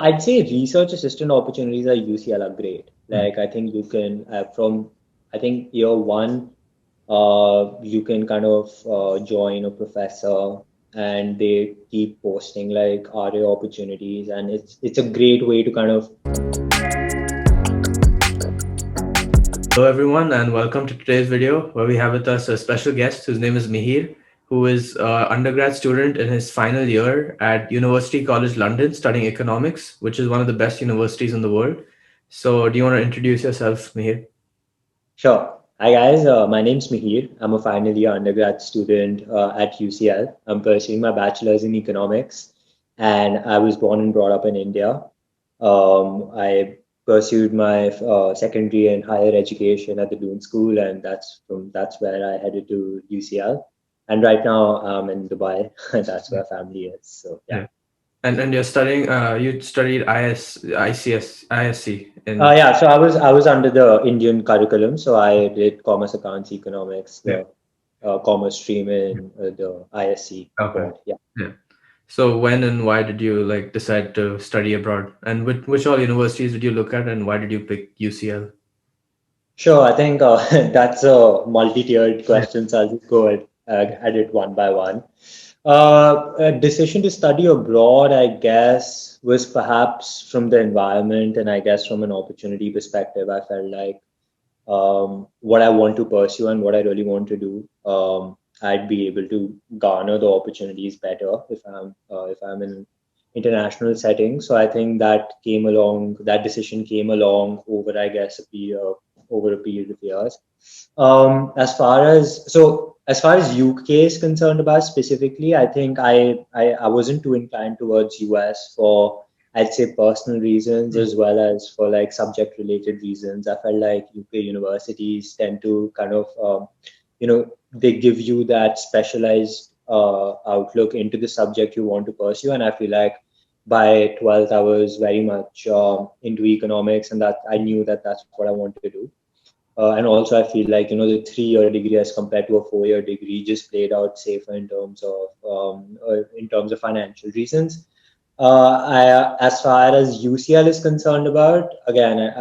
I'd say research assistant opportunities at UCL are great. Like I think you can from I think year one, you can kind of join a professor, and they keep posting like RA opportunities, and it's a great way to kind of. Hello, everyone, and welcome to today's video where we have with us a special guest whose name is Mihir, who is an undergrad student in his final year at University College London studying economics, which is one of the best universities in the world. So, do you want to introduce yourself, Mihir? Sure. Hi guys, my name's Mihir. I'm a final year undergrad student at UCL. I'm pursuing my bachelor's in economics, and I was born and brought up in India. I pursued my secondary and higher education at the Doon School, and that's where I headed to UCL. And right now I'm in Dubai. That's where family is. So yeah. Yeah. And you're studying, you studied ISC in. Yeah, so I was under the Indian curriculum, so I did commerce, accounts, economics, Yeah. the commerce stream in the ISC Okay. board. Yeah. Yeah. So, when and why did you like decide to study abroad? And which all universities did you look at, and why did you pick UCL? Sure, I think that's a multi-tiered question, so I'll just go at it one by one. A decision to study abroad, I guess, was perhaps from the environment, and I guess from an opportunity perspective. I felt like what I want to pursue and what I really want to do, I'd be able to garner the opportunities better if I'm in international setting. So I think that decision came along over, I guess, over a period of years. As far as UK is concerned about specifically, I think I wasn't too inclined towards US for, I'd say, personal reasons as well as for like subject related reasons. I felt like UK universities tend to kind of, they give you that specialized outlook into the subject you want to pursue. And I feel like by 12th, I was very much into economics, and that I knew that that's what I wanted to do. And also, I feel like the 3-year degree as compared to a 4-year degree just played out safer in terms of financial reasons. As far as UCL is concerned about, again,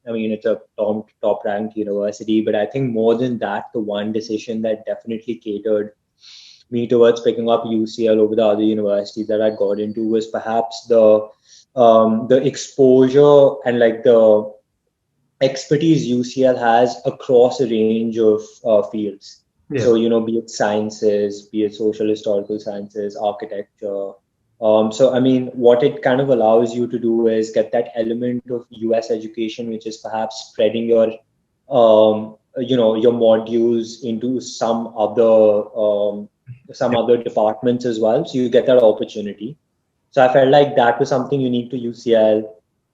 I mean, it's a top ranked university, but I think more than that, the one decision that definitely catered me towards picking up UCL over the other universities that I got into was perhaps the exposure and like the expertise UCL has across a range of fields. Yeah. So, be it sciences, be it social historical sciences, architecture. So, I mean, what it kind of allows you to do is get that element of US education, which is perhaps spreading your modules into some other departments as well. So you get that opportunity. So I felt like that was something unique to UCL,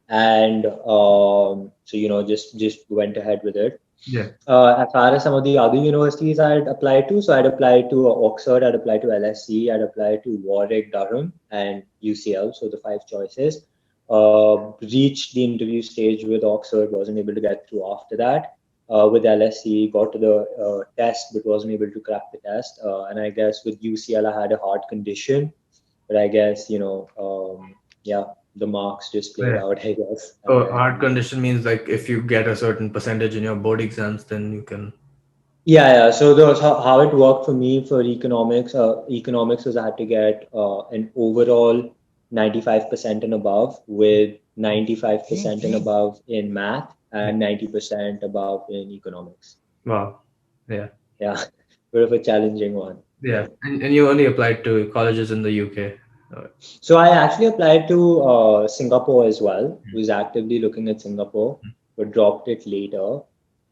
and so just went ahead with it. Yeah. As far as some of the other universities I'd applied to, so I'd applied to Oxford, I'd applied to LSE, I'd applied to Warwick, Durham, and UCL. So the 5 choices. Reached the interview stage with Oxford, wasn't able to get through after that. With LSE, got to the test, but wasn't able to crack the test. And I guess with UCL, I had a heart condition, but I guess yeah, the marks just played Yeah. out, I guess. So hard condition means like if you get a certain percentage in your board exams, then you can. Yeah. So how it worked for me for economics. Economics was I had to get an overall 95% and above, with 95% and above in math and 90% above in economics. Wow. Yeah. Yeah, bit of a challenging one. Yeah. And you only applied to colleges in the UK. So I actually applied to Singapore as well. Was actively looking at Singapore, but dropped it later.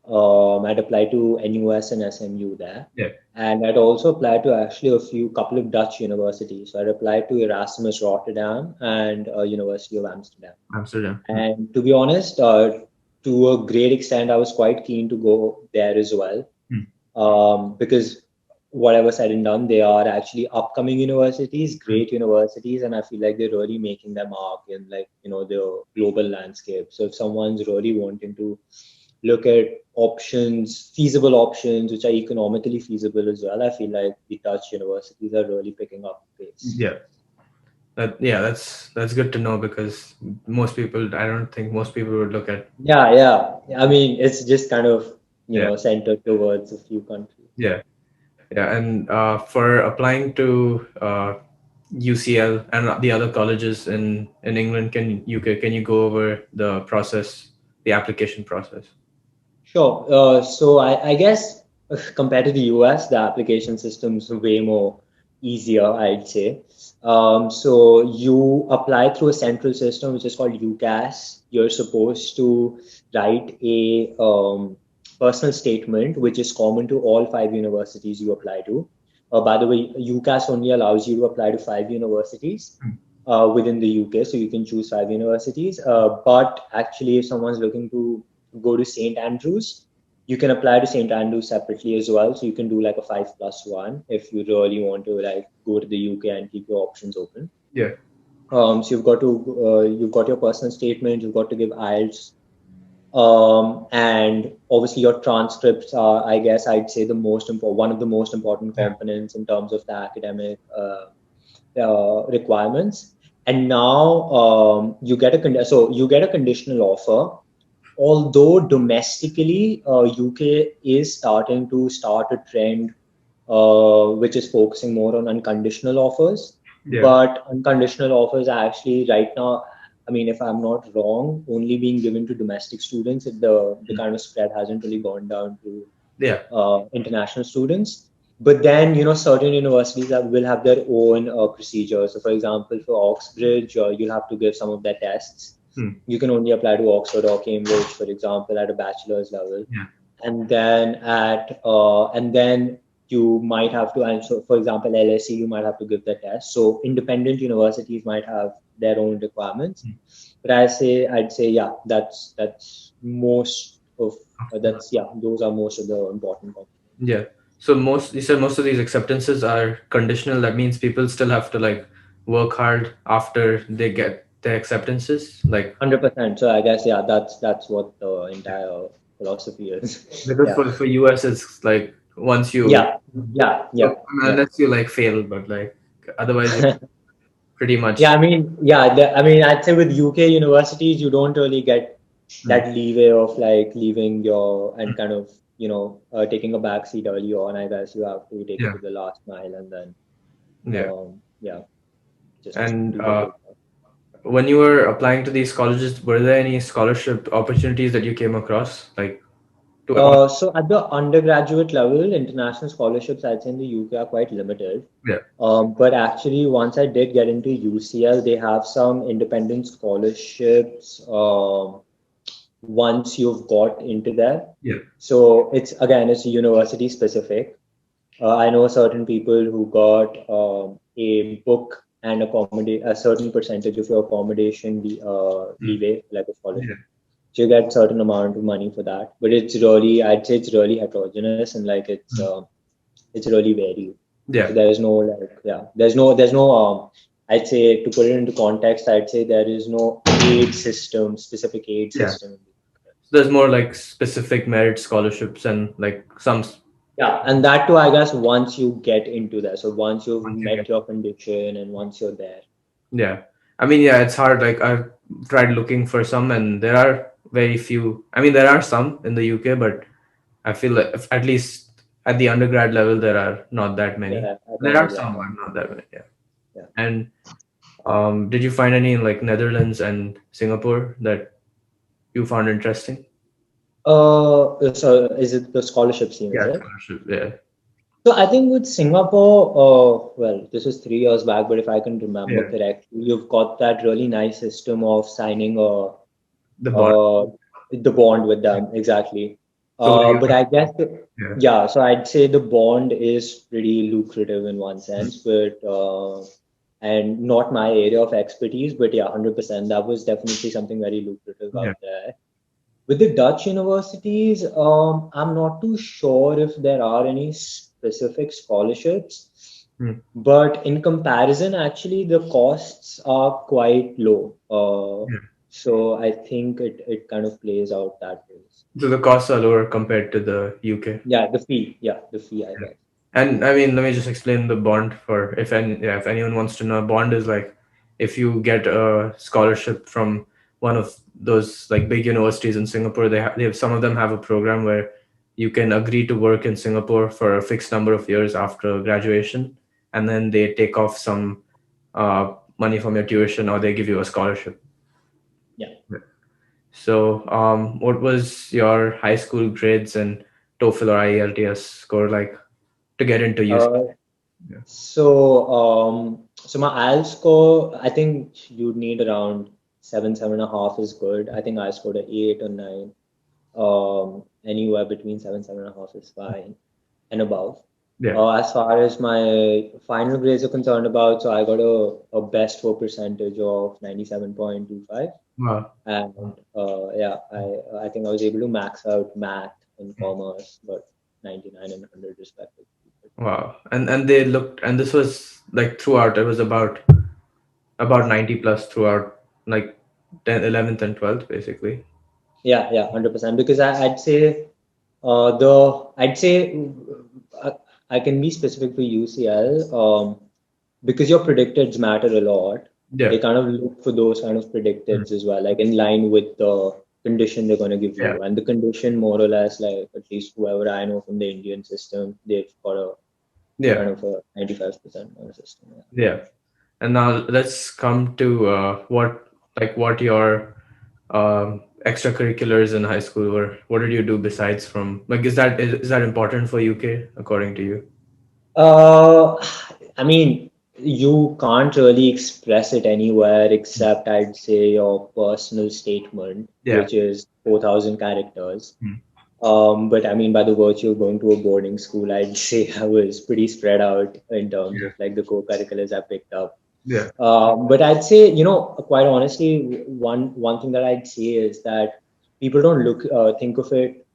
I'd applied to NUS and SMU there. Yeah. And I'd also applied to actually couple of Dutch universities. So I'd applied to Erasmus Rotterdam and University of Amsterdam. Amsterdam. And to be honest, to a great extent, I was quite keen to go there as well, because whatever said and done, they are actually upcoming universities, great universities, and I feel like they're really making their mark in the global landscape. So if someone's really wanting to look at feasible options, which are economically feasible as well, I feel like the Dutch universities are really picking up pace. Yeah. That's good to know because most people, I don't think most people would look at. Yeah, yeah. I mean, it's just kind of, Yeah, centered towards a few countries. yeah, yeah. And for applying to UCL and the other colleges in England, can you go over the process, the application process? Sure. So I guess compared to the US, the application system's way more easier, I'd say. So you apply through a central system which is called UCAS. You're supposed to write a personal statement, which is common to all five universities you apply to. By the way, UCAS only allows you to apply to five universities within the UK, so you can choose five universities. But actually, if someone's looking to go to St. Andrews, you can apply to St. Andrews separately as well. So you can do like a 5+1 if you really want to like go to the UK and keep your options open. Yeah, So you've got your personal statement, you've got to give IELTS, and obviously your transcripts are, I guess, I'd say one of the most important yeah, components in terms of the academic requirements. And now you get a conditional offer. Although domestically, UK is starting to start a trend which is focusing more on unconditional offers. yeah. But unconditional offers are actually right now, I mean, if I'm not wrong, only being given to domestic students. The kind of spread hasn't really gone down to Yeah. international students. But then, certain universities will have their own procedures. So, for example, for Oxbridge, you'll have to give some of their tests. Hmm. You can only apply to Oxford or Cambridge, for example, at a bachelor's level. Yeah. And then you might have to answer, for example, LSE, you might have to give the test. So independent universities might have their own requirements. But I'd say, yeah, that's most of that's yeah, those are most of the important components. Yeah. So you said most of these acceptances are conditional. That means people still have to like work hard after they get their acceptances. Like 100%. So I guess, yeah, that's what the entire philosophy is. because Yeah. for US it's like once you Yeah. Yeah. Yeah. Yeah. unless you like fail, but like otherwise you pretty Yeah, much. I mean, yeah, I'd say with UK universities, you don't really get Hmm. that leeway of like leaving your and kind of, taking a back seat early on. I guess you have to take it Yeah. to the last mile and then, Yeah. yeah, just And do the good stuff. when you were applying to these colleges, were there any scholarship opportunities that you came across? Like to So at the undergraduate level, international scholarships, I'd say in the UK are quite limited. yeah. But actually, once I did get into UCL, they have some independent scholarships. Once you've got into there. Yeah. So it's university specific. I know certain people who got a book and accommodate a certain percentage of your accommodation Hmm. leeway, like a Yeah. scholarship. So you get certain amount of money for that. But I'd say it's really heterogeneous and like it's really varied. So Yeah. there is no like yeah, there's no I'd say to put it into context, I'd say there is no specific aid Yeah. system. So there's more like specific merit scholarships and like some Yeah, and that too, I guess, once you get into that. So once you've once you get. met your condition and once you're there. Yeah. I mean, yeah, it's hard. Like I've tried looking for some and there are very few. I mean, there are some in the UK, but I feel like at least at the undergrad level, there are not that many. Yeah, at There are undergrad. some, but not that many. Yeah. Yeah. And did you find any in like Netherlands and Singapore that you found interesting? So is it the scholarship scene, is Yeah, it? scholarship. Yeah. So I think with Singapore, well, this was 3 years back, but if I can remember Yeah. correctly, you've got that really nice system of signing The bond. uh, the bond with them, exactly. So what do you But I guess, yeah. yeah, so I'd say the bond is pretty lucrative in one sense, but and not my area of expertise, but yeah, 100%. That was definitely something very lucrative Yeah. out there. With the Dutch universities, I'm not too sure if there are any specific scholarships, Hmm. but in comparison, actually, the costs are quite low. Yeah. So I think it kind of plays out that way. So the costs are lower compared to the UK. Yeah, the fee. Yeah, the fee, I Yeah. guess. And I mean, let me just explain the bond for if anyone wants to know. Bond is like if you get a scholarship from one of those like big universities in Singapore, they have some of them have a program where you can agree to work in Singapore for a fixed number of years after graduation, and then they take off some money from your tuition, or they give you a scholarship. Yeah. So, what was your high school grades and TOEFL or IELTS score like to get into UCL? Uh, so my IELTS score, I think you'd need around 7.5 is good. I think I scored an 8 or 9. Anywhere between 7.5 is fine and above. Yeah. As far as my final grades are concerned about, so I got a best for percentage of 97.25. Wow. And yeah, I think I was able to max out math and commerce, but 99 and 100 respectively. Wow. And they looked, and this was like throughout, it was about 90 plus throughout, like 10, 11th and 12th basically. Yeah, 100%. Because I'd say I'd say uh, I can be specific for UCL. Because your predicteds matter a lot. They Yeah. kind of look for those kind of Mm. predicteds as well, like in line with the condition they're going to give Yeah. you. And the condition, more or less, like at least whoever I know from the Indian system, they've got a Yeah. kind of a 95% on the system. Yeah. Yeah. And now let's come to what your extracurriculars in high school were. What did you do besides from like is that important for UK according to you? Uh, I mean, you can't really express it anywhere except I'd say your personal statement, Yeah. which is 4,000 characters. Mm. But I mean, by the virtue of going to a boarding school, I'd say I was pretty spread out in terms Yeah. of like the co-curriculars I picked up. Yeah. But I'd say, quite honestly, one thing that I'd say is that people don't think of it,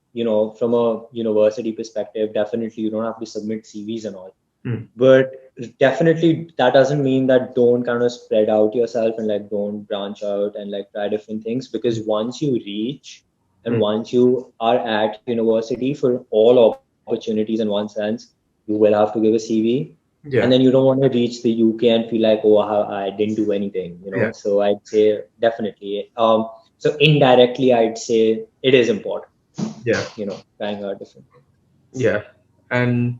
from a university perspective. Definitely, you don't have to submit CVs and all, Mm. but definitely that doesn't mean that don't kind of spread out yourself and like don't branch out and like try different things, because once you reach and Mm. once you are at university, for all opportunities in one sense, you will have to give a CV, and then Yeah. you don't want to reach the UK and feel like, oh, I didn't do anything, Yeah. so I'd say definitely. So indirectly I'd say it is important, Yeah. trying out different things. Yeah. And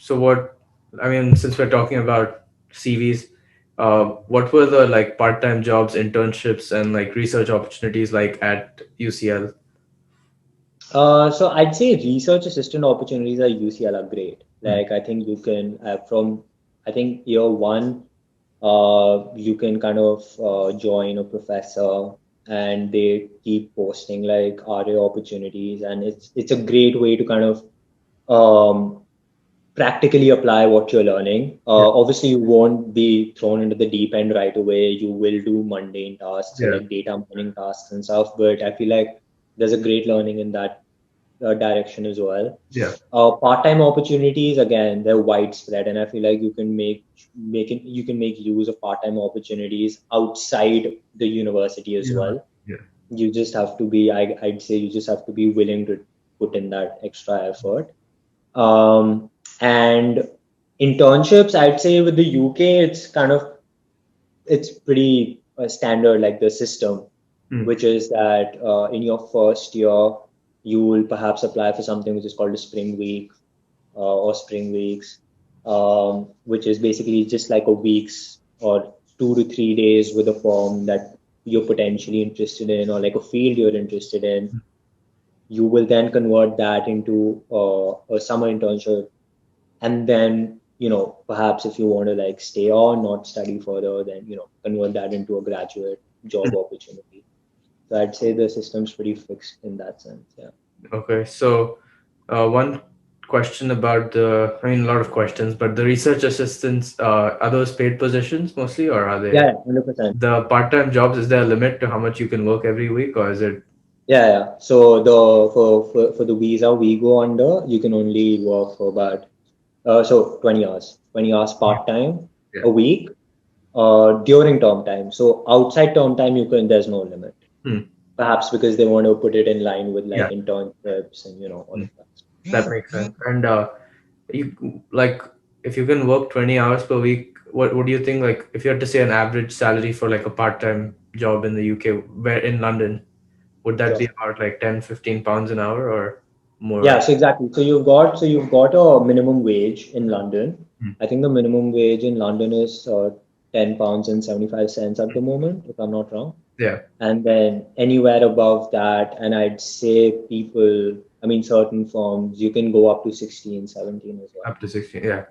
so what, I mean, since we're talking about CVs, what were the like part-time jobs, internships, and like research opportunities like at UCL? So I'd say research assistant opportunities at UCL are great. Mm. Like I think you can from I think year one, you can kind of join a professor, and they keep posting like RA opportunities, and it's a great way to kind of um, practically apply what you're learning. Yeah. Obviously, you won't be thrown into the deep end right away. You will do mundane tasks, so Yeah. like data mining tasks and stuff. But I feel like there's a great learning in that direction as well. Yeah. Part-time opportunities, again, they're widespread, and I feel like you can make use of part-time opportunities outside the university as Yeah. well. Yeah. You just have to be, I'd say, you just have to be willing to put in that extra effort. Um, and internships, I'd say with the UK, it's pretty standard, like the system, Mm. which is that in your first year, you will perhaps apply for something which is called a spring week or spring weeks, which is basically just like a week's or 2 to 3 days with a form that you're potentially interested in, or like a field you're interested in. You will then convert that into a summer internship, and then perhaps if you want to like stay on, not study further, then convert that into a graduate job opportunity. So I'd say the system's pretty fixed in that sense. Yeah. Okay. So, one question about I mean, a lot of questions, but the research assistants, are those paid positions mostly, or are they Yeah, 100%. the part-time jobs? Is there a limit to how much you can work every week, or is it? Yeah. So for the visa we go under, you can only work for about 20 hours part time Yeah. a week during term time. So outside term time, there's no limit. Hmm. Perhaps because they want to put it in line with like Yeah. internships and all Hmm. of that. That makes sense. And you like if you can work 20 hours per week, what do you think, like if you had to say an average salary for like a part-time job in the UK, where in London, would that be Sure. about like 10-15 pounds an hour or Yeah, more? so exactly. So you've got a minimum wage in London. Hmm. I think the minimum wage in London is £10 and 75 cents at the moment, if I'm not wrong. Yeah, And then anywhere above that, and I'd say certain firms, you can go up to 16, 17 as well. up to 16. Yeah,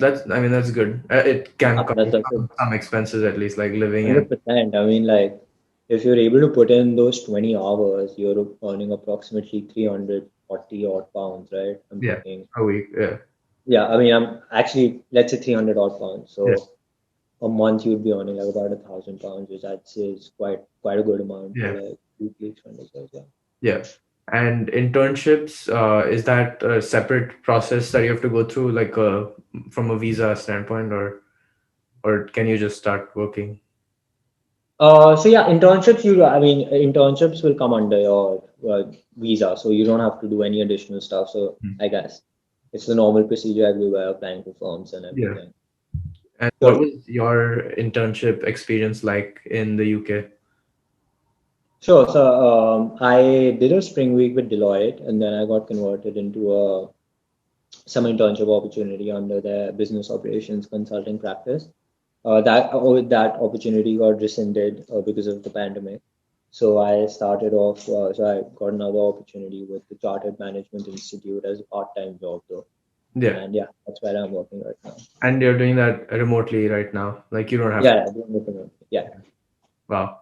I mean that's good. It can Yeah, cover that's some expenses at least, like living and 100%. I mean, like, if you're able to put in those 20 hours, you're earning approximately 340 odd pounds, right? I'm yeah, thinking. a week. Yeah, Yeah, I mean, I'm actually, let's say 300 odd pounds. yeah, So a month you'd be earning like about £1,000, which I'd say is quite a good amount for yeah, like weekly expenditures. Yeah. yeah. And internships, is that a separate process that you have to go through, like from a visa standpoint, or can you just start working? So yeah, internships will come under your visa, so you don't have to do any additional stuff. So Hmm. I guess it's the normal procedure everywhere, applying for firms and Yeah. everything. And what Sure. was your internship experience like in the UK? Sure. So I did a spring week with Deloitte, and then I got converted into a some internship opportunity under their business operations consulting practice. That opportunity got rescinded because of the pandemic. So I started off. So I got another opportunity with the Chartered Management Institute as a part-time job, though. Yeah. And yeah, that's where I'm working right now. And you're doing that remotely right now. Like you don't have Yeah, to. yeah, doing it remotely. Yeah. Wow.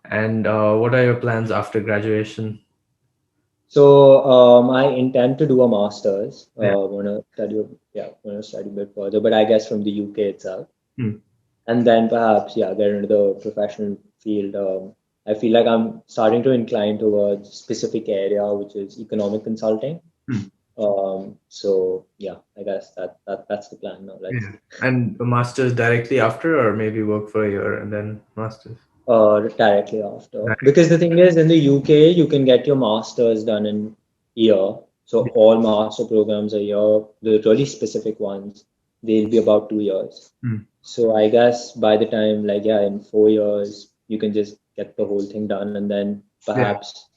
And what are your plans after graduation? So I intend to do a master's. Yeah. Want to study a bit further, but I guess from the UK itself. Hmm. And then perhaps get into the professional field. I feel like I'm starting to incline towards a specific area, which is economic consulting. Hmm. So yeah, I guess that's the plan now. Let's Yeah. see. And a master's directly after, or maybe work for a year and then master's. Directly after, Direct. because the thing is, in the UK you can get your masters done in year. So Yeah. all master programs a year. The really specific ones, they'll be about 2 years. Hmm. So I guess by the time, like, yeah, in 4 years, you can just get the whole thing done, and then Yeah. perhaps,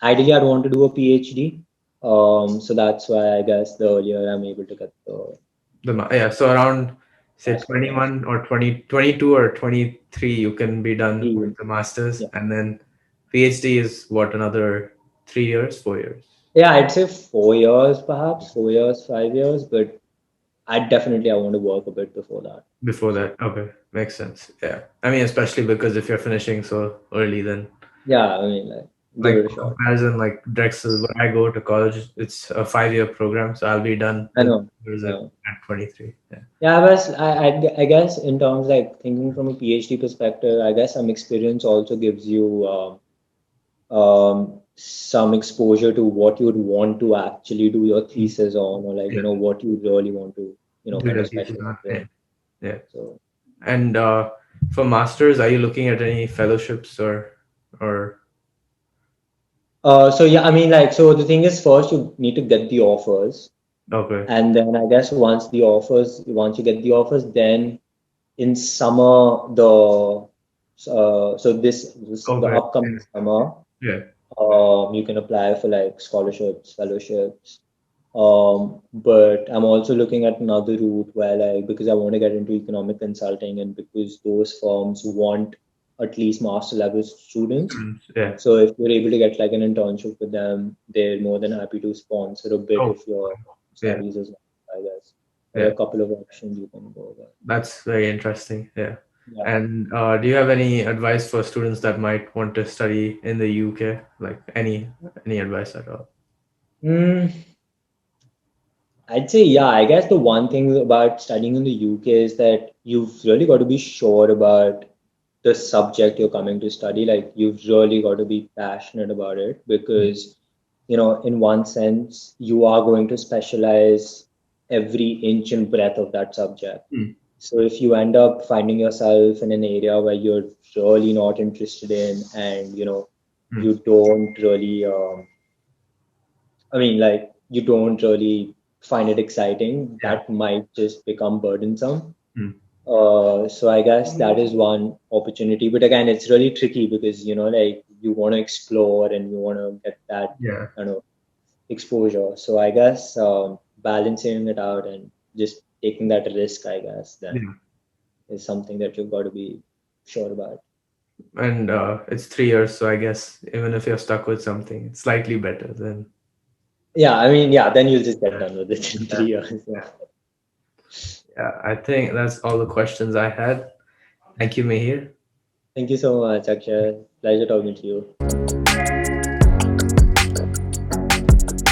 ideally, I'd want to do a PhD. So that's why I guess the earlier I'm able to get the Yeah. So around say that's what 21 or 20, 22 or 23, you can be done with yeah, the masters, yeah, and then PhD is what, another 3 years, 4 years yeah. I'd say 4 years, perhaps 4 years, 5 years, but I want to work a bit before that. before So that. Okay, makes sense. Yeah, I mean, especially because if you're finishing so early, then yeah, I mean, like, give like it a for shot. comparison, like Drexel, when I go to college, it's a 5-year program, so I'll be done I with know. years Yeah. at 23. Yeah. Yeah, I guess in terms like thinking from a PhD perspective, I guess some experience also gives you some exposure to what you'd want to actually do your Mm. thesis on, or like Yeah. what you really want to Do kind of your thesis specialize on. Yeah. in. Yeah. So And for masters, are you looking at any fellowships or so yeah, I mean, like, so the thing is, first you need to get the offers, okay? and then I guess once you get the offers, then in summer this the Okay. upcoming summer. Yeah. You can apply for like scholarships, fellowships. But I'm also looking at another route where, like, because I want to get into economic consulting, and because those firms want at least master level students. Students. Yeah. So if you're able to get like an internship with them, they're more than happy to sponsor a bit Oh. of your Yeah. studies as well, I guess. There are Yeah. a couple of options you can go with. That's very interesting. Yeah. Yeah. And do you have any advice for students that might want to study in the UK? Like any advice at all? Mm, I'd say, yeah, I guess the one thing about studying in the UK is that you've really got to be sure about the subject you're coming to study. Like, you've really got to be passionate about it, Mm. because, in one sense, you are going to specialize every inch and breadth of that subject. Mm. So if you end up finding yourself in an area where you're really not interested in, and, Mm. you don't really, like, you don't really find it exciting, Yeah. that might just become burdensome. Hmm. So I guess that is one opportunity. But again, it's really tricky because, like you want to explore and you want to get that Yeah. kind of exposure. So I guess balancing it out and just taking that risk, I guess, then Yeah. is something that you've got to be sure about. And it's 3 years, so I guess even if you're stuck with something, it's slightly better than. Yeah, I mean, yeah, then you'll just get Yeah. done with it in Yeah. 3 years. Yeah. Yeah, I think that's all the questions I had. Thank you, Mihir. Thank you so much, Akshay. Pleasure talking to you.